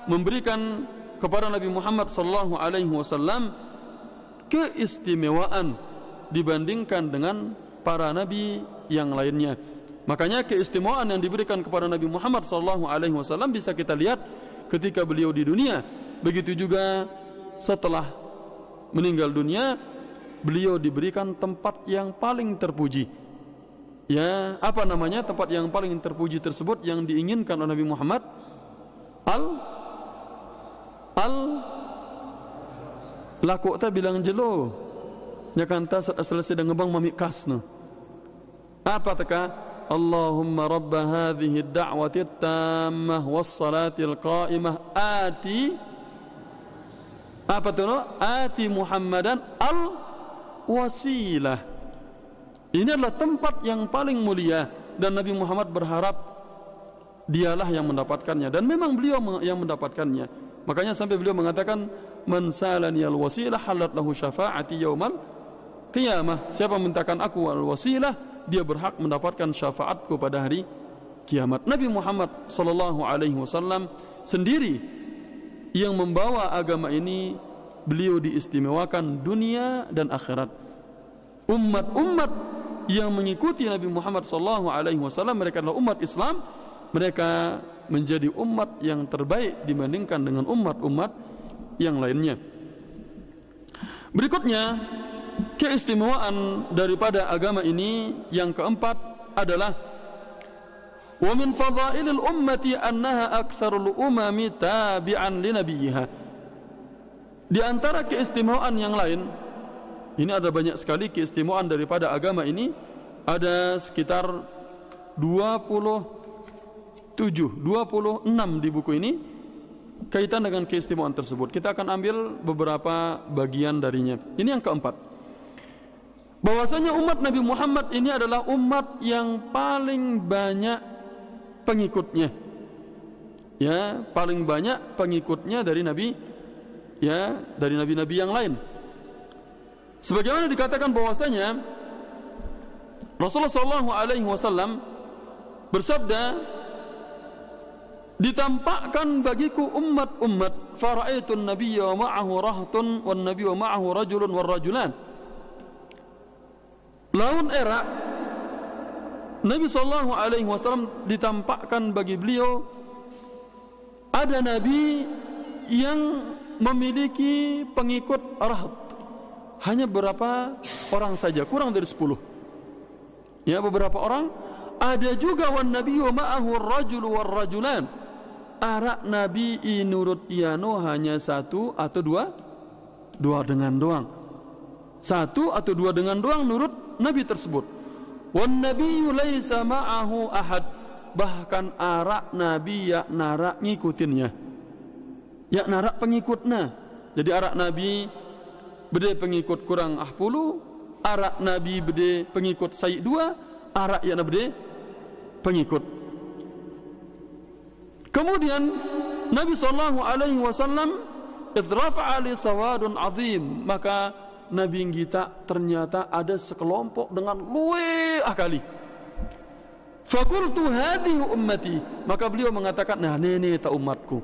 memberikan kepada Nabi Muhammad sallallahu alaihi wasallam keistimewaan dibandingkan dengan para nabi yang lainnya. Makanya keistimewaan yang diberikan kepada Nabi Muhammad sallallahu alaihi wasallam bisa kita lihat ketika beliau di dunia. Begitu juga setelah meninggal dunia, beliau diberikan tempat yang paling terpuji. Ya, apa namanya tempat yang paling terpuji tersebut yang diinginkan oleh Nabi Muhammad? Laku ta bilang jelo. Nya kanta selesai dengan bang mami kasno. Apa teka? Allahumma rabb hadhihi ad-da'wati at-tammah was-salati al-qa'imah ati apa tu? Ati Muhammadan al-wasilah. Ini adalah tempat yang paling mulia dan Nabi Muhammad berharap dialah yang mendapatkannya, dan memang beliau yang mendapatkannya. Makanya sampai beliau mengatakan man salani al-wasilah halat lahu syafa'ati yaumal qiyamah. Siapa mintakan aku al-wasilah, dia berhak mendapatkan syafaatku pada hari kiamat. Nabi Muhammad sallallahu alaihi wasallam sendiri yang membawa agama ini, beliau diistimewakan dunia dan akhirat. Umat-umat yang mengikuti Nabi Muhammad sallallahu alaihi wasallam, mereka adalah umat Islam. Mereka menjadi umat yang terbaik dibandingkan dengan umat-umat yang lainnya. Berikutnya, keistimewaan daripada agama ini yang keempat adalah wa min fadailil ummati annaha aktsarul umami tabi'an li nabiyha. Di antara keistimewaan yang lain, ini ada banyak sekali keistimewaan daripada agama ini, ada sekitar 26 di buku ini kaitan dengan keistimewaan tersebut. Kita akan ambil beberapa bagian darinya. Ini yang keempat, bahwasanya umat Nabi Muhammad ini adalah umat yang paling banyak pengikutnya. Ya, paling banyak pengikutnya dari nabi, ya, dari nabi-nabi yang lain. Sebagaimana dikatakan bahwasanya Rasulullah sallallahu alaihi wasallam bersabda, ditampakkan bagiku umat-umat, fara'aitun nabiyya wa ma'ahu rahtun wan nabiyyu wa ma'ahu rajulun war rajulan. Laun era Nabi sallallahu alaihi wasallam ditampakkan bagi beliau ada nabi yang memiliki pengikut rahat, hanya beberapa orang saja, kurang dari 10. Ya, beberapa orang. Ada juga wan nabiyyu ma'ahu ar-rajulu war rajulan. Arak nabi inurut iano hanya satu atau dua dengan doang. Satu atau dua dengan doang nurut nabi tersebut. Wan nabiyyu laisa ma'ahu ahad. Bahkan arak nabi ya narak ngikutinnya. Ya narak pengikutnya. Jadi arak nabi bede pengikut kurang 10, arak nabi bede pengikut sai 2, arak ya bede pengikut. Kemudian Nabi sallallahu alaihi wasallam idrafa'a li sawadun azim, maka Nabi kita ternyata ada sekelompok dengan luweh kali. Fakultu hadhihi ummati, maka beliau mengatakan, nah ini ta umatku.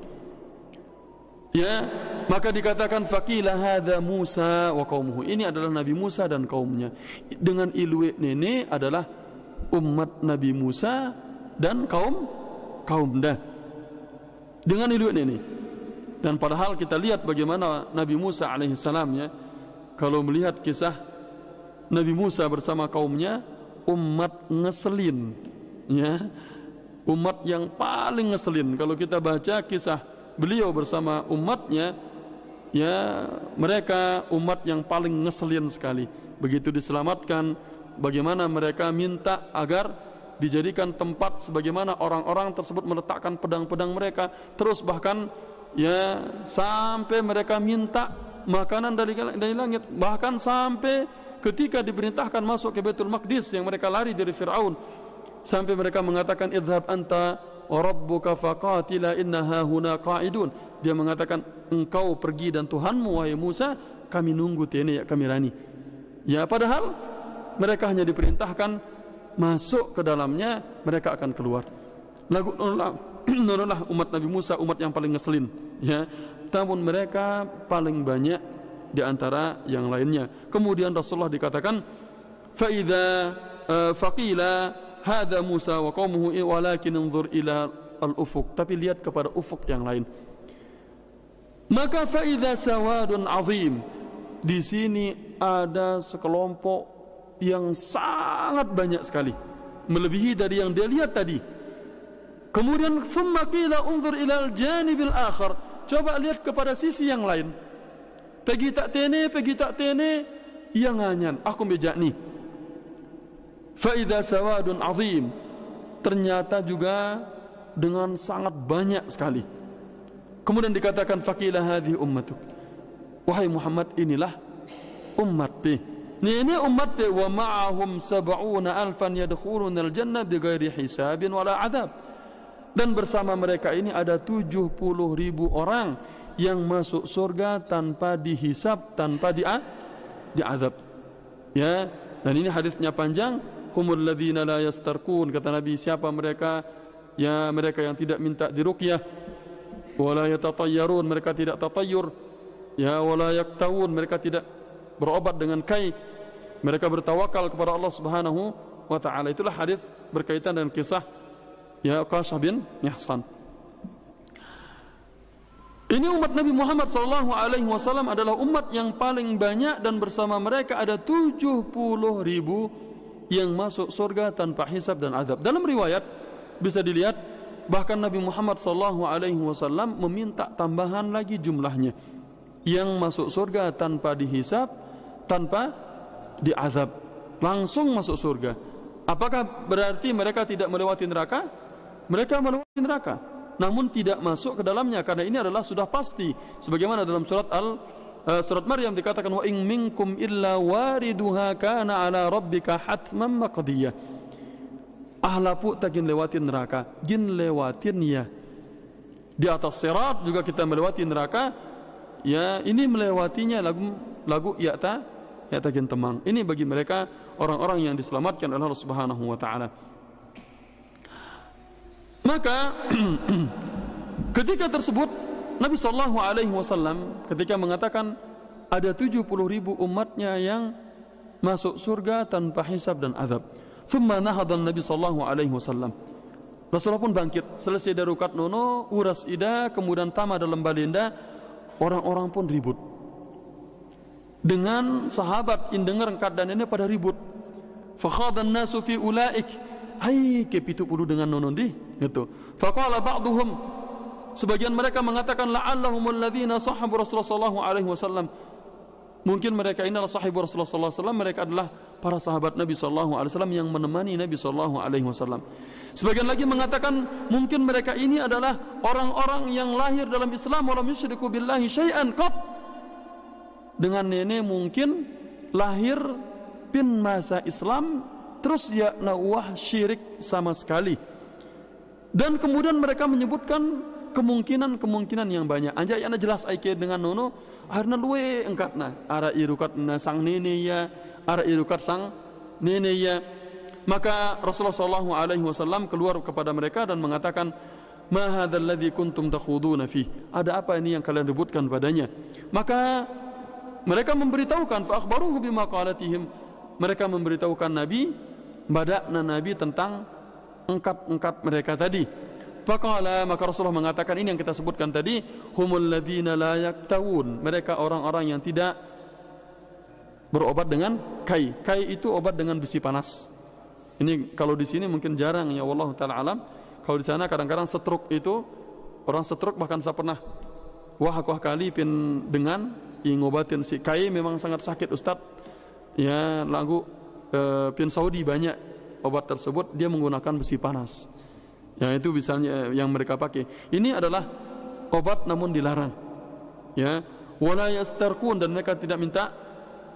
Ya, maka dikatakan faqila hadza Musa wa qaumuhu, ini adalah Nabi Musa dan kaumnya. Dengan ilwe nene adalah umat Nabi Musa dan kaumnya. Dengan ilwe nene. Dan padahal kita lihat bagaimana Nabi Musa alaihissalam, ya, kalau melihat kisah Nabi Musa bersama kaumnya, umat ngeselin, ya, umat yang paling ngeselin. Kalau kita baca kisah beliau bersama umatnya, ya, mereka umat yang paling ngeselin sekali. Begitu diselamatkan, bagaimana mereka minta agar dijadikan tempat sebagaimana orang-orang tersebut meletakkan pedang-pedang mereka. Terus bahkan, ya, sampai mereka minta makanan dari langit. Bahkan sampai ketika diperintahkan masuk ke Baitul Maqdis yang mereka lari dari Fir'aun, sampai mereka mengatakan idhhab anta wa rabbuka faqatila inna hahuna qa'idun. Dia mengatakan, engkau pergi dan Tuhanmu wahai Musa, kami nunggu tene, ya, kami rani. Ya, padahal mereka hanya diperintahkan masuk ke dalamnya, mereka akan keluar. Nurulah umat Nabi Musa, umat yang paling ngeselin, ya. Namun mereka paling banyak di antara yang lainnya. Kemudian Rasulullah dikatakan faida faqila hadza Musa wa qaumuhu walakin anzur ila al-ufuq, tapi lihat kepada ufuk yang lain. Maka faida sawadun azim, di sini ada sekelompok yang sangat banyak sekali, melebihi dari yang dia lihat tadi. Kemudian thumma qila unzur ila al-janibil akhar, coba lihat kepada sisi yang lain. Pergi tak tene yang nganyan aku bejak ni. Fa idza sawadun azim, ternyata juga dengan sangat banyak sekali. Kemudian dikatakan faqila hadhihi ummatuk, wahai Muhammad, inilah umat pe. Ini umat pe, wa ma'ahum 70,000 yadkhuluna al-jannah bighairi hisabin wala adab. Dan bersama mereka ini ada 70.000 orang yang masuk surga tanpa dihisab, tanpa diazab. Ya, dan ini hadisnya panjang. Humul ladzina la yastarqun, kata Nabi, siapa mereka? Ya, mereka yang tidak minta diruqyah. Wala yatatayyarun, mereka tidak tatayyur. Ya, wala yaktawun, mereka tidak berobat dengan kai. Mereka bertawakal kepada Allah Subhanahu wa taala. Itulah hadis berkaitan dengan kisah, ya, Qasah bin Mihsan. Ini umat Nabi Muhammad SAW adalah umat yang paling banyak, dan bersama mereka ada 70.000 yang masuk surga tanpa hisab dan azab. Dalam riwayat bisa dilihat, bahkan Nabi Muhammad SAW meminta tambahan lagi jumlahnya, yang masuk surga tanpa dihisab, tanpa diazab, langsung masuk surga. Apakah berarti mereka tidak melewati neraka? Mereka melewati neraka, namun tidak masuk ke dalamnya, karena ini adalah sudah pasti. Sebagaimana dalam surat Maryam dikatakan, wa in minkum illa wariduha kana ala rabbika hatman maqdiyah. Ahlapu tagin lewatin neraka, gin lewatin ya. Di atas sirat juga kita melewati neraka. Ya, ini melewatinya lagu ya tagin temang. Ini bagi mereka orang-orang yang diselamatkan oleh Allah Subhanahu wa taala. Maka ketika tersebut Nabi SAW ketika mengatakan ada 70.000 umatnya yang masuk surga tanpa hisab dan azab. Thumma nahadan Nabi SAW. Rasulullah pun bangkit, selesai darukat nono, uras ida, kemudian tama dalam balinda. Orang-orang pun ribut. Dengan sahabat yang dengar keadaan ini pada ribut. Fakhadan nasu fi ulaik, hai kepitu puluh dengan nono di gitu. Faqala ba'duhum, sebagian mereka mengatakan la'allahumul ladzina sahabu Rasulullah sallallahu alaihi wasallam. Mungkin mereka ini adalah sahabu Rasulullah sallallahu alaihi wasallam, mereka adalah para sahabat Nabi sallallahu alaihi wasallam yang menemani Nabi sallallahu alaihi wasallam. Sebagian lagi mengatakan mungkin mereka ini adalah orang-orang yang lahir dalam Islam walam yusyriku billahi syai'an qat. Dengan nenek mungkin lahir pin masa Islam terus ya nawah syirik sama sekali. Dan kemudian mereka menyebutkan kemungkinan yang banyak. Anja yana jelas aike dengan nono arna luwe engkatna ara irukat na sang nene ya, ara irukat sang nene ya. Maka Rasulullah sallallahu alaihi wasallam keluar kepada mereka dan mengatakan, "Ma hadzal ladzi kuntum takhuduna fi?" Ada apa ini yang kalian ributkan padanya? Maka mereka memberitahukan, fa akhbaruhu bima qalatihim. Mereka memberitahukan Nabi, badakna Nabi tentang engkat mereka tadi. Faqala, maka Rasulullah mengatakan ini yang kita sebutkan tadi, humul ladzina la yaktawun. Mereka orang-orang yang tidak berobat dengan kai. Kai itu obat dengan besi panas. Ini kalau di sini mungkin jarang ya, wallahu taala alam. Kalau di sana kadang-kadang stroke itu, orang stroke bahkan saya pernah wah kali pin dengan ngobatin si kai memang sangat sakit Ustaz. Ya, lagu pin Saudi banyak obat tersebut dia menggunakan besi panas. Ya, itu misalnya yang mereka pakai. Ini adalah obat namun dilarang. Ya, wala yastarqun, dan mereka tidak minta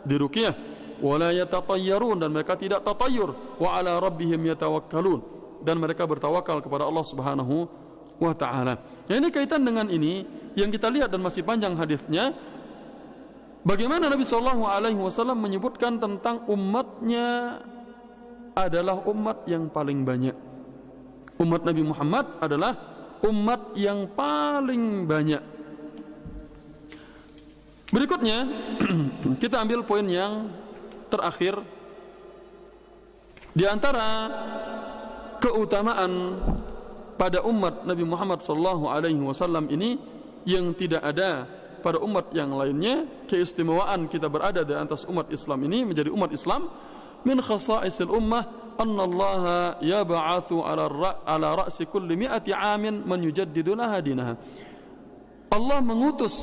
diruqyah. Wala yatatayyarun, dan mereka tidak tatayyur. Wa ala rabbihim yatawakkalun, dan mereka bertawakal kepada Allah Subhanahu wa taala. Ya, ini kaitan dengan ini yang kita lihat dan masih panjang hadisnya. Bagaimana Nabi sallallahu alaihi wasallam menyebutkan tentang umatnya adalah umat yang paling banyak. Umat Nabi Muhammad adalah umat yang paling banyak. Berikutnya kita ambil poin yang terakhir. Di antara keutamaan pada umat Nabi Muhammad sallallahu alaihi wasallam ini yang tidak ada pada umat yang lainnya, keistimewaan kita berada di atas umat Islam ini menjadi umat Islam. Min khasa'isil ummah anna Allah yab'atsu ala ra'si kulli mi'ati 'amin man yujaddidu laha dinaha. Allah mengutus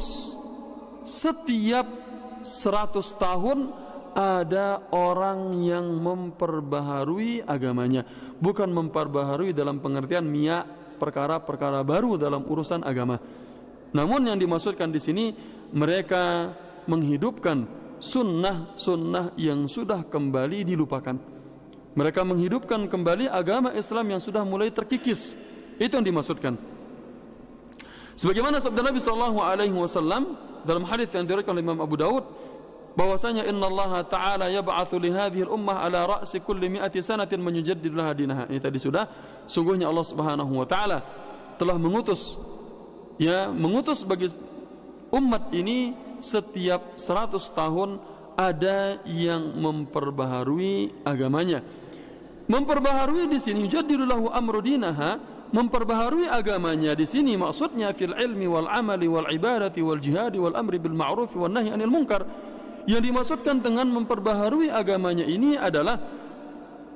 setiap 100 tahun ada orang yang memperbaharui agamanya. Bukan memperbaharui dalam pengertian perkara-perkara baru dalam urusan agama. Namun yang dimaksudkan di sini mereka menghidupkan sunnah-sunnah yang sudah kembali dilupakan. Mereka menghidupkan kembali agama Islam yang sudah mulai terkikis. Itu yang dimaksudkan. Sebagaimana sabda Nabi sallallahu alaihi wasallam dalam hadis yang diriwayatkan oleh Imam Abu Daud, bahwasanya innallaha ta'ala yab'atsu li hadhihi al-ummah ala ra'si kulli mi'ati sanatin man yujaddidu laha dinaha. Ini tadi sudah, sungguhnya Allah Subhanahu wa taala telah mengutus bagi umat ini setiap 100 tahun ada yang memperbaharui agamanya. Memperbaharui di sini yujaddidu lahu amru dinaha, memperbaharui agamanya di sini maksudnya fil ilmi wal amali wal ibadati wal jihadi wal amri bil ma'ruf wan nahyi anil munkar. Yang dimaksudkan dengan memperbaharui agamanya ini adalah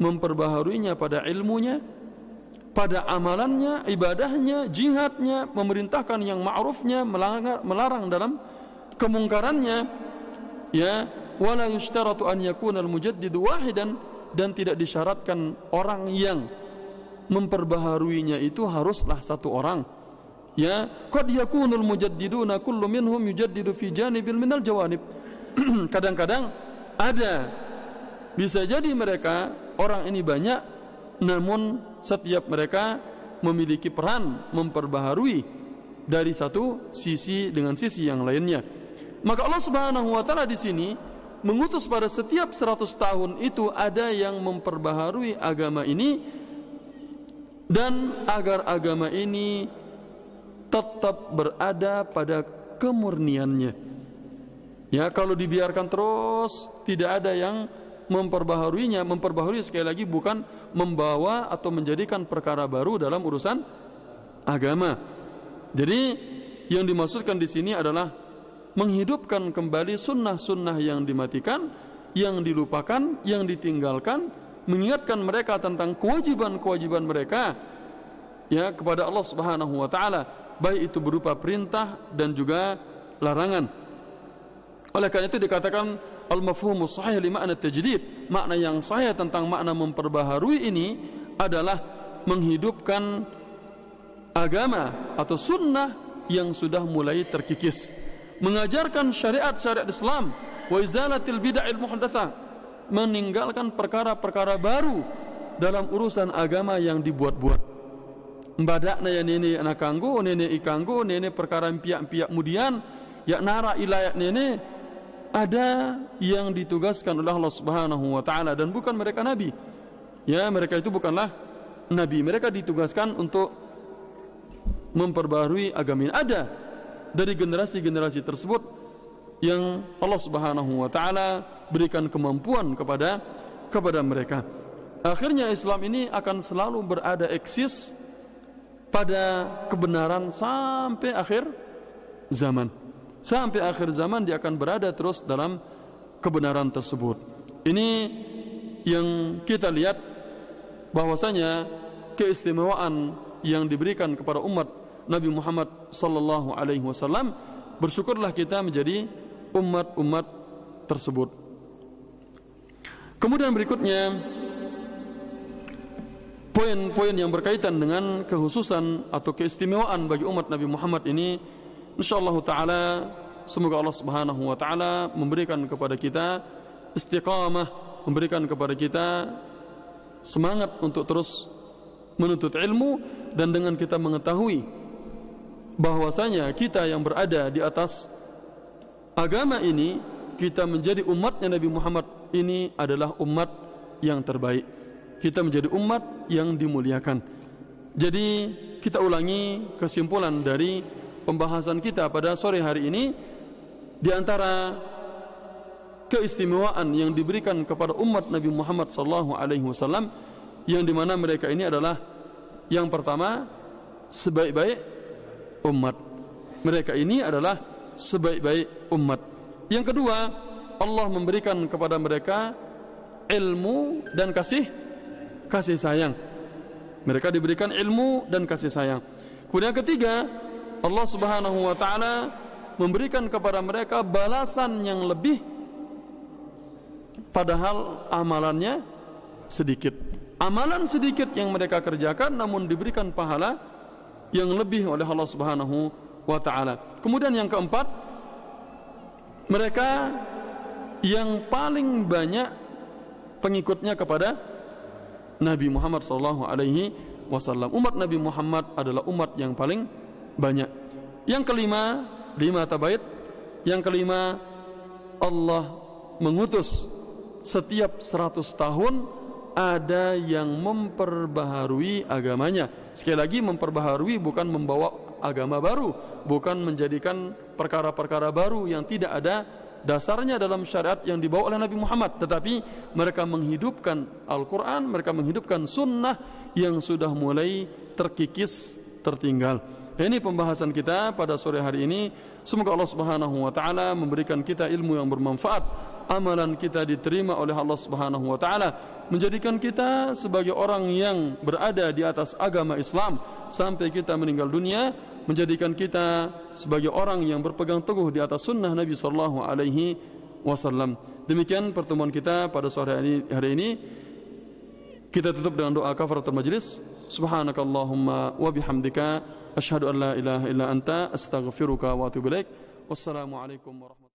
memperbaharuinya pada ilmunya, pada amalannya, ibadahnya, jihadnya, memerintahkan yang ma'rufnya, melarang dalam kemungkarannya. Ya, wala yushtaratu an yakuna al-mujaddidu wahidan, dan tidak disyaratkan orang yang memperbaharuinya itu haruslah satu orang. Ya, qad yakunul mujaddiduna kullu minhum yujaddidu fi janibil minal jawanib. Kadang-kadang ada, bisa jadi mereka orang ini banyak, namun setiap mereka memiliki peran memperbaharui dari satu sisi dengan sisi yang lainnya. Maka Allah Subhanahu wa taala di sini mengutus pada setiap 100 tahun itu ada yang memperbaharui agama ini, dan agar agama ini tetap berada pada kemurniannya. Ya, kalau dibiarkan terus tidak ada yang memperbaharuinya. Memperbaharui sekali lagi bukan membawa atau menjadikan perkara baru dalam urusan agama. Jadi yang dimaksudkan di sini adalah menghidupkan kembali sunnah-sunnah yang dimatikan, yang dilupakan, yang ditinggalkan, mengingatkan mereka tentang kewajiban-kewajiban mereka ya kepada Allah Subhanahu wa taala, baik itu berupa perintah dan juga larangan. Oleh karena itu dikatakan al-mafhumus sahih li ma'na tajdid. Makna yang sahih tentang makna memperbaharui ini adalah menghidupkan agama atau sunnah yang sudah mulai terkikis, mengajarkan syariat-syariat Islam, wa izalatil bid'il muhdatsah, meninggalkan perkara-perkara baru dalam urusan agama yang dibuat-buat. Mbadakna ya nene anak kanggo, nene ikanggo, nene perkara piak-piak kemudian ya nara ilayat nene ada yang ditugaskan oleh Allah Subhanahu wa taala dan bukan mereka nabi. Ya, mereka itu bukanlah nabi. Mereka ditugaskan untuk memperbaharui agama ini. Ada dari generasi-generasi tersebut yang Allah Subhanahu wa taala berikan kemampuan kepada mereka. Akhirnya Islam ini akan selalu berada eksis pada kebenaran sampai akhir zaman. Sampai akhir zaman dia akan berada terus dalam kebenaran tersebut. Ini yang kita lihat bahwasanya keistimewaan yang diberikan kepada umat Nabi Muhammad sallallahu alaihi wasallam, bersyukurlah kita menjadi umat-umat tersebut. Kemudian berikutnya poin-poin yang berkaitan dengan kekhususan atau keistimewaan bagi umat Nabi Muhammad ini, insyaallah taala semoga Allah Subhanahu wa taala memberikan kepada kita istiqamah, memberikan kepada kita semangat untuk terus menuntut ilmu, dan dengan kita mengetahui bahwasanya kita yang berada di atas agama ini, kita menjadi umatnya Nabi Muhammad ini adalah umat yang terbaik. Kita menjadi umat yang dimuliakan. Jadi kita ulangi kesimpulan dari pembahasan kita pada sore hari ini. Di antara keistimewaan yang diberikan kepada umat Nabi Muhammad SAW, yang dimana mereka ini adalah yang pertama sebaik-baik umat. Mereka ini adalah sebaik-baik umat. Yang kedua, Allah memberikan kepada mereka ilmu dan kasih sayang. Mereka diberikan ilmu dan kasih sayang. Kemudian yang ketiga, Allah Subhanahu wa taala memberikan kepada mereka balasan yang lebih, padahal amalannya sedikit. Amalan sedikit yang mereka kerjakan namun diberikan pahala yang lebih oleh Allah Subhanahu wa taala. Kemudian yang keempat, mereka yang paling banyak pengikutnya kepada Nabi Muhammad sallallahu alaihi wasallam. Umat Nabi Muhammad adalah umat yang paling banyak. Yang kelima, 5 tabaid. Yang kelima, Allah mengutus setiap 100 tahun ada yang memperbaharui agamanya. Sekali lagi, memperbaharui bukan membawa agama baru, bukan menjadikan perkara-perkara baru yang tidak ada dasarnya dalam syariat yang dibawa oleh Nabi Muhammad, tetapi mereka menghidupkan Al-Quran, mereka menghidupkan sunnah yang sudah mulai terkikis, tertinggal. Ini pembahasan kita pada sore hari ini. Semoga Allah Subhanahu wa taala memberikan kita ilmu yang bermanfaat, amalan kita diterima oleh Allah Subhanahu wa taala, menjadikan kita sebagai orang yang berada di atas agama Islam sampai kita meninggal dunia, menjadikan kita sebagai orang yang berpegang teguh di atas sunnah Nabi sallallahu alaihi wasallam. Demikian pertemuan kita pada sore hari ini. Kita tutup dengan doa kafaratul majlis. Subhanakallahumma wa bihamdika asyhadu an la ilaha illa anta astaghfiruka wa atubu ilaik. Wassalamu alaikum warahmatullahi wabarakatuh.